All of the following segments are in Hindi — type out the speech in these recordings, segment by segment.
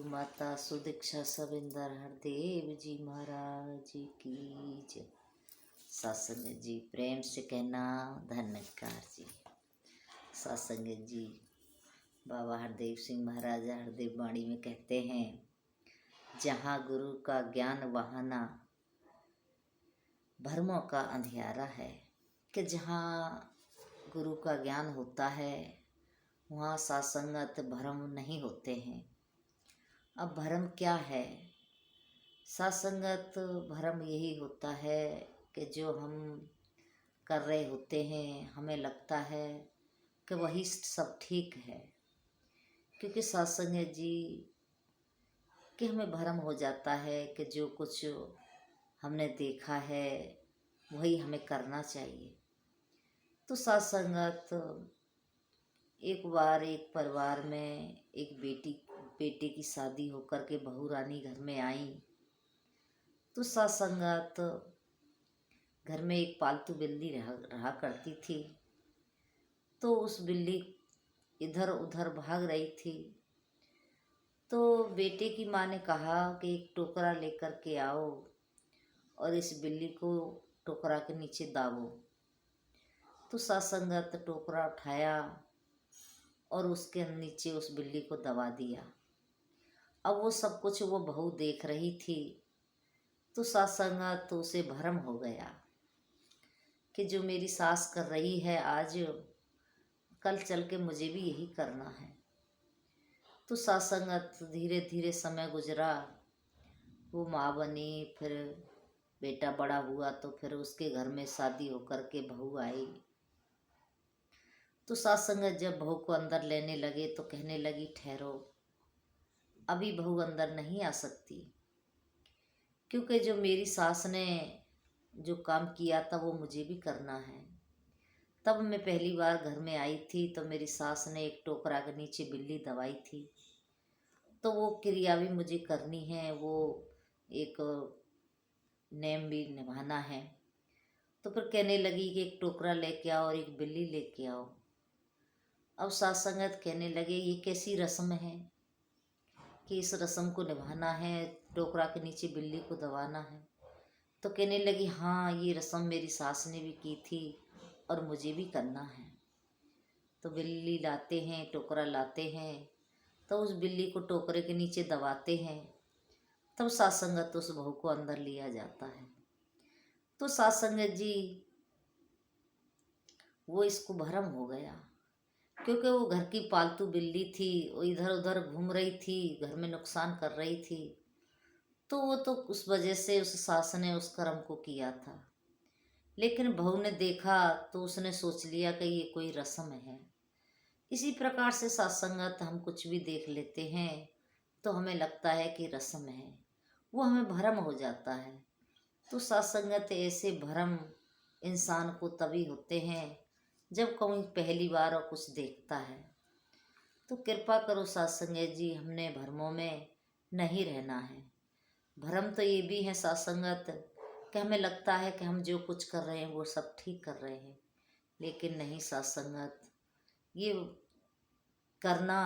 माता सुदीक्षा सविंदर हरदेव जी महाराज की जय। सत्संग जी प्रेम से कहना धन्यकार जी। सत्संग जी बाबा हरदेव सिंह महाराज हरदेव वाणी में कहते हैं, जहाँ गुरु का ज्ञान वहाना भरमों का अंधियारा है। कि जहाँ गुरु का ज्ञान होता है वहाँ सासंगत भरम नहीं होते हैं। अब भरम क्या है? सासंगत भरम यही होता है कि जो हम कर रहे होते हैं हमें लगता है कि वही सब ठीक है, क्योंकि सासंगत जी कि हमें भरम हो जाता है कि जो कुछ हमने देखा है वही हमें करना चाहिए। तो सासंगत एक बार एक परिवार में एक बेटे की शादी होकर के बहू रानी घर में आई। तो सासंगत घर में एक पालतू बिल्ली रहा करती थी। तो उस बिल्ली इधर उधर भाग रही थी। तो बेटे की माँ ने कहा कि एक टोकरा लेकर के आओ और इस बिल्ली को टोकरा के नीचे दाबो। तो सासंगत टोकरा उठाया और उसके नीचे उस बिल्ली को दबा दिया। अब वो सब कुछ वो बहू देख रही थी। तो सासंगत तो उसे भ्रम हो गया कि जो मेरी सास कर रही है आज कल चल के मुझे भी यही करना है। तो सासंगत धीरे धीरे समय गुजरा, वो माँ बनी, फिर बेटा बड़ा हुआ तो फिर उसके घर में शादी होकर के बहू आई। तो सासंगत जब बहू को अंदर लेने लगे तो कहने लगी, ठहरो, अभी बहू अंदर नहीं आ सकती, क्योंकि जो मेरी सास ने जो काम किया था वो मुझे भी करना है। तब मैं पहली बार घर में आई थी तो मेरी सास ने एक टोकरा के नीचे बिल्ली दबाई थी, तो वो क्रिया भी मुझे करनी है, वो एक नेम भी निभाना है। तो फिर कहने लगी कि एक टोकरा लेके आओ और एक बिल्ली लेके आओ। अब सासंगत कहने लगे, ये कैसी रस्म है कि इस रस्म को निभाना है, टोकरा के नीचे बिल्ली को दबाना है। तो कहने लगी, हाँ ये रस्म मेरी सास ने भी की थी और मुझे भी करना है। तो बिल्ली लाते हैं, टोकरा लाते हैं, तो उस बिल्ली को टोकरे के नीचे दबाते हैं। तब सासंगत उस बहू को अंदर लिया जाता है। तो सासंगत जी वो इसको भ्रम हो गया, क्योंकि वो घर की पालतू बिल्ली थी, वो इधर उधर घूम रही थी, घर में नुकसान कर रही थी। तो वो तो उस वजह से उस सास ने उस कर्म को किया था। लेकिन बहू ने देखा तो उसने सोच लिया कि ये कोई रस्म है। इसी प्रकार से सत्संगत हम कुछ भी देख लेते हैं तो हमें लगता है कि रस्म है, वो हमें भ्रम हो जाता है। तो सत्संगत ऐसे भ्रम इंसान को तभी होते हैं जब कोई पहली बार और कुछ देखता है। तो कृपा करो सत्संगत जी, हमने भ्रमों में नहीं रहना है। भ्रम तो ये भी है सत्संगत कि हमें लगता है कि हम जो कुछ कर रहे हैं वो सब ठीक कर रहे हैं, लेकिन नहीं सत्संगत, ये करना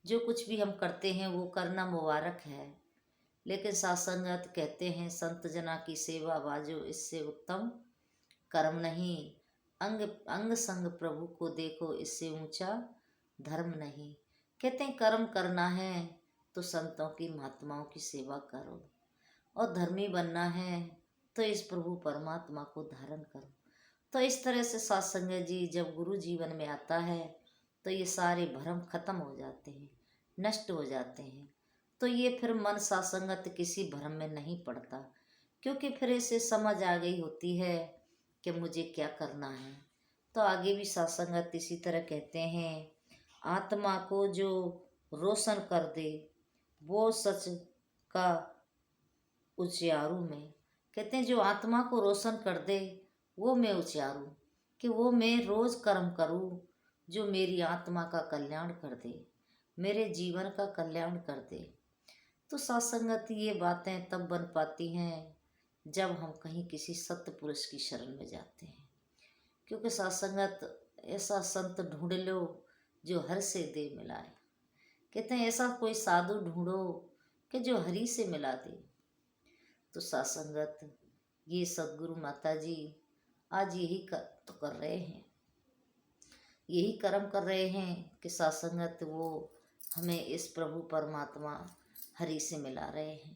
जो कुछ भी हम करते हैं वो करना मुबारक है, लेकिन सत्संगत कहते हैं संत जना की सेवा बाजो इससे उत्तम कर्म नहीं, अंग अंग संग प्रभु को देखो इससे ऊंचा धर्म नहीं। कहते हैं कर्म करना है तो संतों की महात्माओं की सेवा करो, और धर्मी बनना है तो इस प्रभु परमात्मा को धारण करो। तो इस तरह से सत्संग जी जब गुरु जीवन में आता है तो ये सारे भ्रम खत्म हो जाते हैं, नष्ट हो जाते हैं। तो ये फिर मन सत्संगत किसी भ्रम में नहीं पड़ता, क्योंकि फिर इसे समझ आ गई होती है कि मुझे क्या करना है। तो आगे भी सत्संगत इसी तरह कहते हैं, आत्मा को जो रोशन कर दे वो सच का उचियारू में। कहते हैं जो आत्मा को रोशन कर दे वो मैं उचियारू, कि वो मैं रोज कर्म करूँ जो मेरी आत्मा का कल्याण कर दे, मेरे जीवन का कल्याण कर दे। तो सत्संगत ये बातें तब बन पाती हैं जब हम कहीं किसी सत्य पुरुष की शरण में जाते हैं, क्योंकि सत्संगत ऐसा संत ढूंढ लो जो हर से दे मिलाए। कहते हैं ऐसा कोई साधु ढूंढो कि जो हरि से मिला दे। तो सत्संगत ये सदगुरु माता जी आज यही तो कर रहे हैं, यही कर्म कर रहे हैं कि सत्संगत वो हमें इस प्रभु परमात्मा हरि से मिला रहे हैं।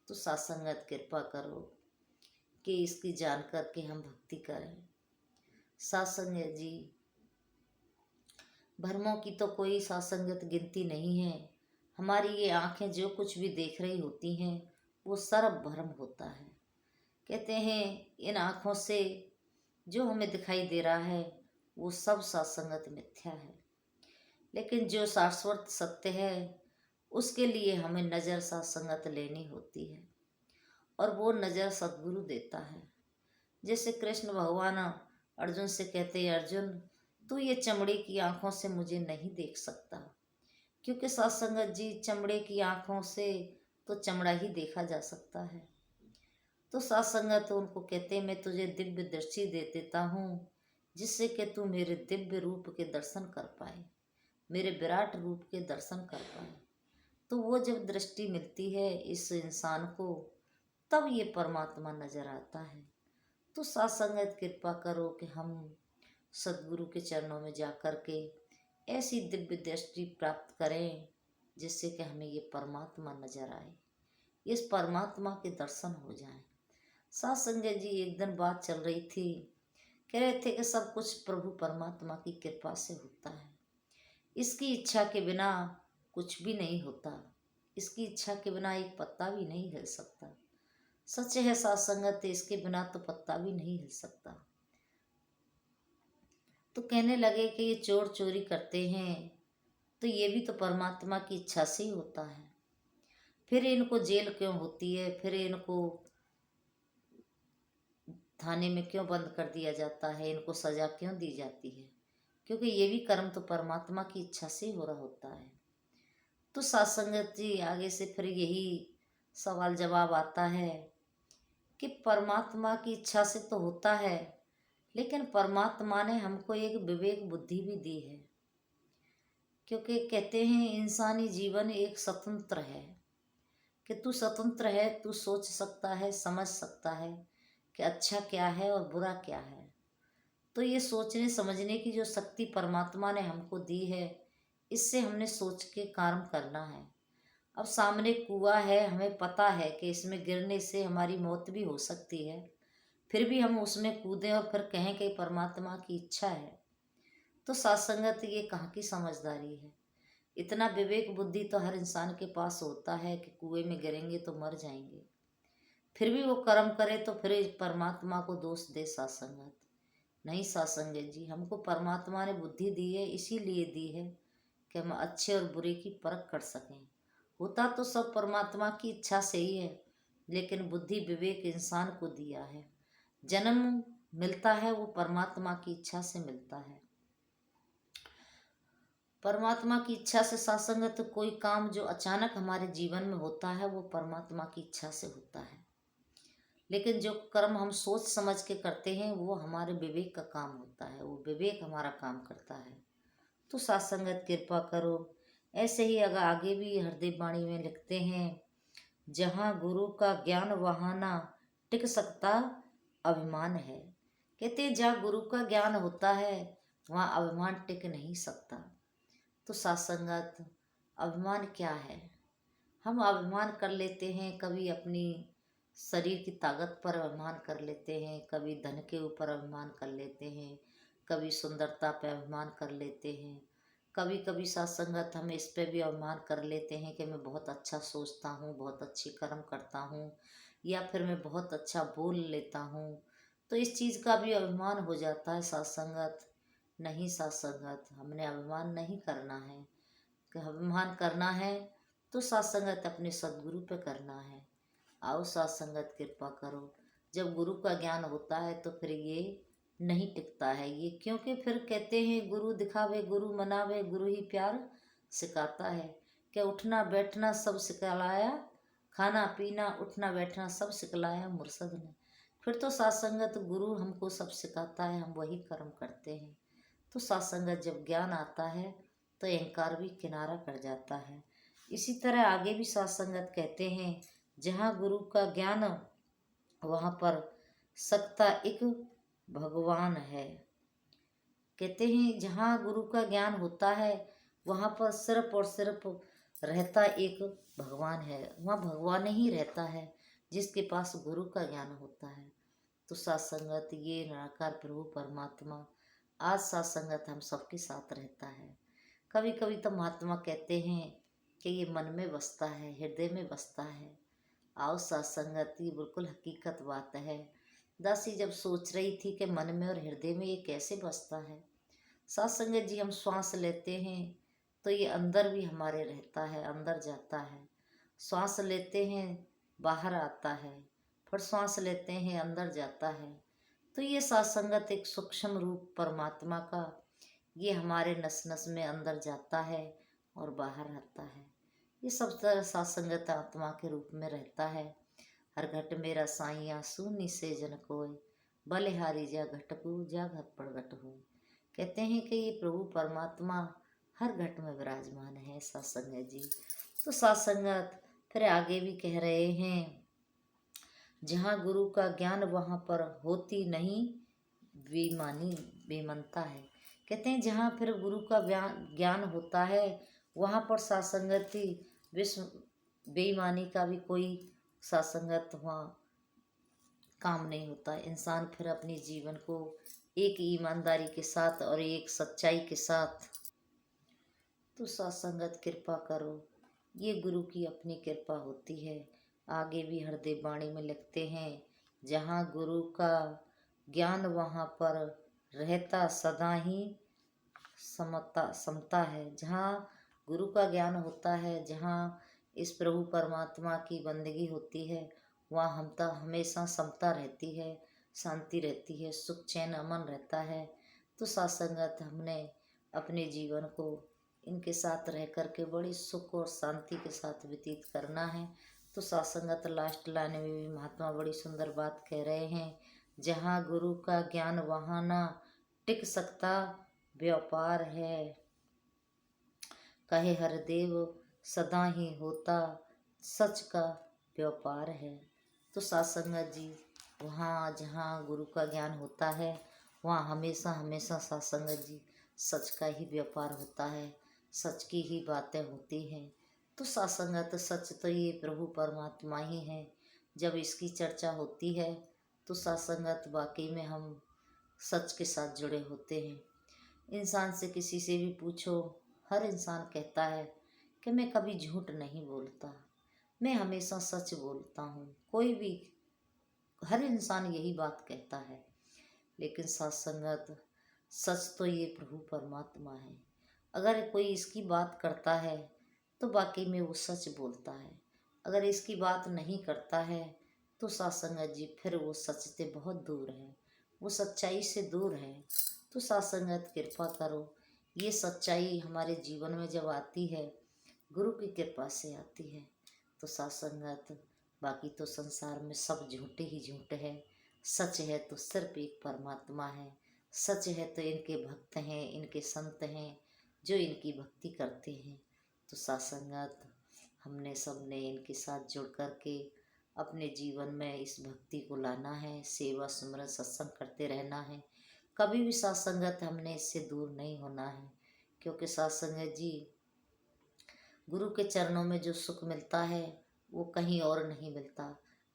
तो सत्संगत कृपा करो कि इसकी जान करके हम भक्ति करें। सत्संगत जी भ्रमों की तो कोई सत्संगत गिनती नहीं है। हमारी ये आंखें जो कुछ भी देख रही होती हैं वो सर्व भ्रम होता है। कहते हैं इन आँखों से जो हमें दिखाई दे रहा है वो सब सत्संगत मिथ्या है, लेकिन जो शाश्वत सत्य है उसके लिए हमें नज़र सत्संगत लेनी होती है, और वो नज़र सद्गुरु देता है। जैसे कृष्ण भगवान अर्जुन से कहते हैं, अर्जुन तू ये चमड़े की आँखों से मुझे नहीं देख सकता, क्योंकि सत्संगत जी चमड़े की आँखों से तो चमड़ा ही देखा जा सकता है। तो सत्संगत उनको कहते हैं मैं तुझे दिव्य दृष्टि दे देता हूँ जिससे कि तू मेरे दिव्य रूप के दर्शन कर पाए, मेरे विराट रूप के दर्शन कर पाए। तो वो जब दृष्टि मिलती है इस इंसान को तब ये परमात्मा नजर आता है। तो सत्संगत कृपा करो कि हम सदगुरु के चरणों में जा कर के ऐसी दिव्य दृष्टि प्राप्त करें जिससे कि हमें ये परमात्मा नजर आए, इस परमात्मा के दर्शन हो जाएं। सत्संगत जी एक दिन बात चल रही थी, कह रहे थे कि सब कुछ प्रभु परमात्मा की कृपा से होता है, इसकी इच्छा के बिना कुछ भी नहीं होता, इसकी इच्छा के बिना एक पत्ता भी नहीं हिल सकता। सच है सत्संगत, इसके बिना तो पत्ता भी नहीं हिल सकता। तो कहने लगे कि ये चोर चोरी करते हैं तो ये भी तो परमात्मा की इच्छा से ही होता है, फिर इनको जेल क्यों होती है, फिर इनको थाने में क्यों बंद कर दिया जाता है, इनको सजा क्यों दी जाती है, क्योंकि ये भी कर्म तो परमात्मा की इच्छा से ही हो रहा होता है। तो सत्संगत जी आगे से फिर यही सवाल जवाब आता है कि परमात्मा की इच्छा से तो होता है, लेकिन परमात्मा ने हमको एक विवेक बुद्धि भी दी है, क्योंकि कहते हैं इंसानी जीवन एक स्वतंत्र है कि तू स्वतंत्र है, तू सोच सकता है, समझ सकता है कि अच्छा क्या है और बुरा क्या है। तो ये सोचने समझने की जो शक्ति परमात्मा ने हमको दी है, इससे हमने सोच के काम करना है। अब सामने कुआं है, हमें पता है कि इसमें गिरने से हमारी मौत भी हो सकती है, फिर भी हम उसमें कूदें और फिर कहें कि परमात्मा की इच्छा है। तो सत्संगत ये कहाँ की समझदारी है। इतना विवेक बुद्धि तो हर इंसान के पास होता है कि कुएं में गिरेंगे तो मर जाएंगे, फिर भी वो कर्म करे तो फिर परमात्मा को दोष दे सत्संगत। नहीं सत्संगत जी, हमको परमात्मा ने बुद्धि दी है, इसीलिए दी है कि हम अच्छे और बुरे की परख कर सकें। होता तो सब परमात्मा की इच्छा से ही है, लेकिन बुद्धि विवेक इंसान को दिया है। जन्म मिलता है वो परमात्मा की इच्छा से मिलता है। परमात्मा की इच्छा से सत्संगत कोई काम जो अचानक हमारे जीवन में होता है वो परमात्मा की इच्छा से होता है, लेकिन जो कर्म हम सोच समझ के करते हैं वो हमारे विवेक का काम होता है, वो विवेक हमारा काम करता है। तो सत्संगत कृपा करो। ऐसे ही अगर आगे भी हरदेव वाणी में लिखते हैं, जहाँ गुरु का ज्ञान वहाँ ना टिक सकता अभिमान है। कहते हैं जहाँ गुरु का ज्ञान होता है वहाँ अभिमान टिक नहीं सकता। तो सत्संगत अभिमान क्या है, हम अभिमान कर लेते हैं, कभी अपनी शरीर की ताकत पर अभिमान कर लेते हैं, कभी धन के ऊपर अभिमान कर लेते हैं, कभी सुंदरता पे अभिमान कर लेते हैं, कभी कभी सत्संगत हम इस पे भी अभिमान कर लेते हैं कि मैं बहुत अच्छा सोचता हूँ, बहुत अच्छी कर्म करता हूँ, या फिर मैं बहुत अच्छा बोल लेता हूँ। तो इस चीज़ का भी अभिमान हो जाता है सत्संगत। नहीं सत्संगत, हमने अभिमान नहीं करना है। कि अभिमान करना है तो सत्संगत अपने सदगुरु पे करना है। आओ सत्संगत कृपा करो। जब गुरु का ज्ञान होता है तो फिर ये नहीं टिकता है ये, क्योंकि फिर कहते हैं गुरु दिखावे गुरु मनावे, गुरु ही प्यार सिखाता है। क्या उठना बैठना सब सिखलाया, खाना पीना उठना बैठना सब सिखलाया मुर्शद ने। फिर तो सत्संगत गुरु हमको सब सिखाता है, हम वही कर्म करते हैं। तो सत्संगत जब ज्ञान आता है तो अहंकार भी किनारा कर जाता है। इसी तरह आगे भी साथ संगत कहते हैं, जहाँ गुरु का ज्ञान वहाँ पर सत्ता एक भगवान है। कहते हैं जहाँ गुरु का ज्ञान होता है वहाँ पर सिर्फ और सिर्फ रहता एक भगवान है, वहाँ भगवान ही रहता है जिसके पास गुरु का ज्ञान होता है। तो सत्संगत ये निराकार प्रभु परमात्मा आज सत्संगत हम सबके साथ रहता है। कभी कभी तो महात्मा कहते हैं कि ये मन में बसता है, हृदय में बसता है। आओ सत्संगत, ये बिल्कुल हकीकत बात है। दासी जब सोच रही थी कि मन में और हृदय में ये कैसे बसता है, सत्संगत जी हम श्वास लेते हैं तो ये अंदर भी हमारे रहता है, अंदर जाता है। श्वास लेते हैं बाहर आता है, फिर श्वास लेते हैं अंदर जाता है। तो ये सत्संगत एक सूक्ष्म रूप परमात्मा का ये हमारे नस नस में अंदर जाता है और बाहर आता है। ये सब तरह सत्संगत आत्मा के रूप में रहता है। हर घट मेरा साइया सुनी से जन कोय, बलिहारी जा घटकू जा घट प्रगट हो। कहते हैं कि ये प्रभु परमात्मा हर घट में विराजमान है सत्संगत जी। तो सत्संगत फिर आगे भी कह रहे हैं, जहाँ गुरु का ज्ञान वहाँ पर होती नहीं बेईमानी बेमनता है। कहते हैं जहाँ फिर गुरु का ज्ञान होता है वहाँ पर सत्संगति विश्व बेईमानी का भी कोई सत्संगत वहाँ काम नहीं होता। इंसान फिर अपने जीवन को एक ईमानदारी के साथ और एक सच्चाई के साथ, तो सत्संगत कृपा करो, ये गुरु की अपनी कृपा होती है। आगे भी हृदय वाणी में लिखते हैं, जहाँ गुरु का ज्ञान वहाँ पर रहता सदा ही समता है। जहाँ गुरु का ज्ञान होता है, जहाँ इस प्रभु परमात्मा की बंदगी होती है, वहाँ हमता हमेशा समता रहती है, शांति रहती है, सुख चैन अमन रहता है। तो सत्संगत हमने अपने जीवन को इनके साथ रह कर के बड़ी सुख और शांति के साथ व्यतीत करना है। तो सत्संगत लास्ट लाइन में भी महात्मा बड़ी सुंदर बात कह रहे हैं, जहाँ गुरु का ज्ञान वहाँ ना टिक सकता व्यापार है, कहे हरदेव सदा ही होता सच का व्यापार है। तो सत्संगत जी वहाँ जहाँ गुरु का ज्ञान होता है वहाँ हमेशा हमेशा सत्संगत जी सच का ही व्यापार होता है, सच की ही बातें होती हैं। तो सत्संगत सच तो ये प्रभु परमात्मा ही है। जब इसकी चर्चा होती है तो सत्संगत वाकई में हम सच के साथ जुड़े होते हैं। इंसान से किसी से भी पूछो, हर इंसान कहता है कि मैं कभी झूठ नहीं बोलता, मैं हमेशा सच बोलता हूँ। कोई भी हर इंसान यही बात कहता है। लेकिन सत्संगत सच तो ये प्रभु परमात्मा है। अगर कोई इसकी बात करता है तो वाकई में वो सच बोलता है। अगर इसकी बात नहीं करता है तो सत्संगत जी फिर वो सच से बहुत दूर है, वो सच्चाई से दूर है। तो सत्संगत कृपा करो, ये सच्चाई हमारे जीवन में जब आती है गुरु की कृपा से आती है। तो सत्संगत बाकी तो संसार में सब झूठे ही झूठ है, सच है तो सिर्फ एक परमात्मा है। सच है तो इनके भक्त हैं, इनके संत हैं जो इनकी भक्ति करते हैं। तो सत्संगत हमने सब ने इनके साथ जुड़ कर के अपने जीवन में इस भक्ति को लाना है, सेवा सुमरन सत्संग करते रहना है। कभी भी सत्संगत हमने इससे दूर नहीं होना है, क्योंकि सत्संगत जी गुरु के चरणों में जो सुख मिलता है वो कहीं और नहीं मिलता।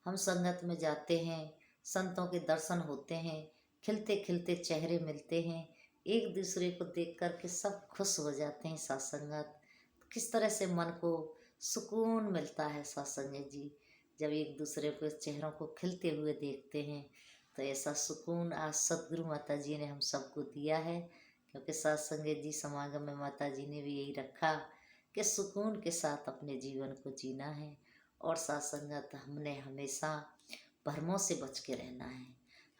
हम संगत में जाते हैं, संतों के दर्शन होते हैं, खिलते खिलते चेहरे मिलते हैं, एक दूसरे को देख कर के सब खुश हो जाते हैं। सत्संगत किस तरह से मन को सुकून मिलता है सत्संगत जी, जब एक दूसरे को चेहरों को खिलते हुए देखते हैं। तो ऐसा सुकून आज सदगुरु माता जी ने हम सबको दिया है, क्योंकि सत्संगत जी समागम में माता जी ने भी यही रखा कि सुकून के साथ अपने जीवन को जीना है। और सत्संगत हमने हमेशा भ्रमों से बच के रहना है।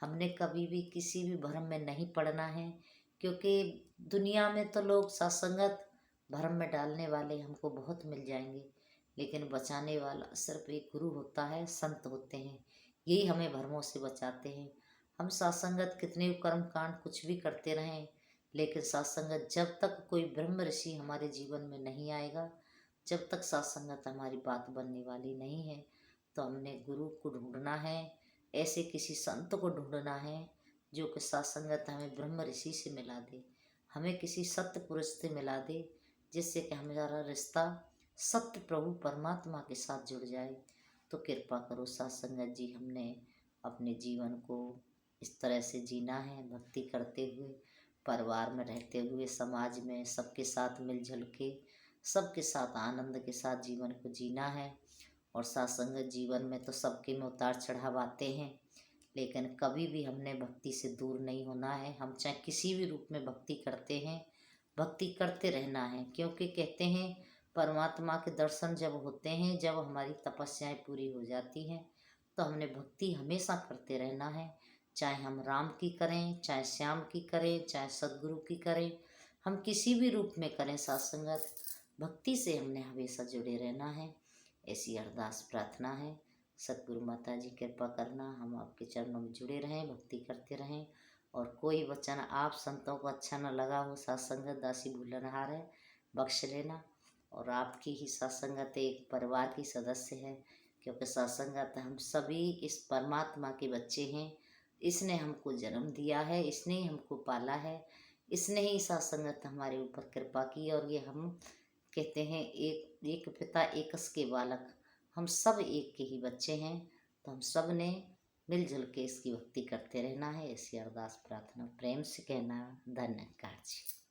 हमने कभी भी किसी भी भ्रम में नहीं पड़ना है, क्योंकि दुनिया में तो लोग सत्संगत भ्रम में डालने वाले हमको बहुत मिल जाएंगे, लेकिन बचाने वाला सिर्फ एक गुरु होता है, संत होते हैं, यही हमें भ्रमों से बचाते हैं। हम सत्संगत कितने कर्म कांड कुछ भी करते रहें, लेकिन सत्संगत जब तक कोई ब्रह्म ऋषि हमारे जीवन में नहीं आएगा, जब तक सत्संगत हमारी बात बनने वाली नहीं है, तो हमने गुरु को ढूंढना है, ऐसे किसी संत को ढूंढना है जो कि सत्संगत हमें ब्रह्म ऋषि से मिला दे, हमें किसी सत्य पुरुष से मिला दे, जिससे कि हमारा रिश्ता सत्य प्रभु परमात्मा के साथ जुड़ जाए। तो कृपा करो सत्संगत जी, हमने अपने जीवन को इस तरह से जीना है, भक्ति करते हुए, परिवार में रहते हुए, समाज में सबके साथ मिलजुल के, सबके साथ आनंद के साथ जीवन को जीना है। और सत्संगत जीवन में तो सबके में उतार चढ़ाव आते हैं, लेकिन कभी भी हमने भक्ति से दूर नहीं होना है। हम चाहे किसी भी रूप में भक्ति करते हैं, भक्ति करते रहना है, क्योंकि कहते हैं परमात्मा के दर्शन जब होते हैं, जब हमारी तपस्याएं पूरी हो जाती हैं, तो हमने भक्ति हमेशा करते रहना है। चाहे हम राम की करें, चाहे श्याम की करें, चाहे सदगुरु की करें, हम किसी भी रूप में करें सत्संगत, भक्ति से हमने हमेशा जुड़े रहना है। ऐसी अरदास प्रार्थना है। सतगुरु माता जी कृपा करना, हम आपके चरणों में जुड़े रहें, भक्ति करते रहें। और कोई वचन आप संतों को अच्छा न लगा हो, सत्संगत दासी भूलनहार है, बख्श लेना। और आपकी ही सत्संगत एक परिवार की सदस्य है, क्योंकि सत्संगत हम सभी इस परमात्मा के बच्चे हैं। इसने हमको जन्म दिया है, इसने ही हमको पाला है, इसने ही सत्संगत हमारे ऊपर कृपा की। और ये हम कहते हैं एक एक पिता एकस के बालक, हम सब एक के ही बच्चे हैं। तो हम सब ने मिलजुल के इसकी भक्ति करते रहना है। ऐसी अरदास प्रार्थना प्रेम से कहना। धन्यवाद जी।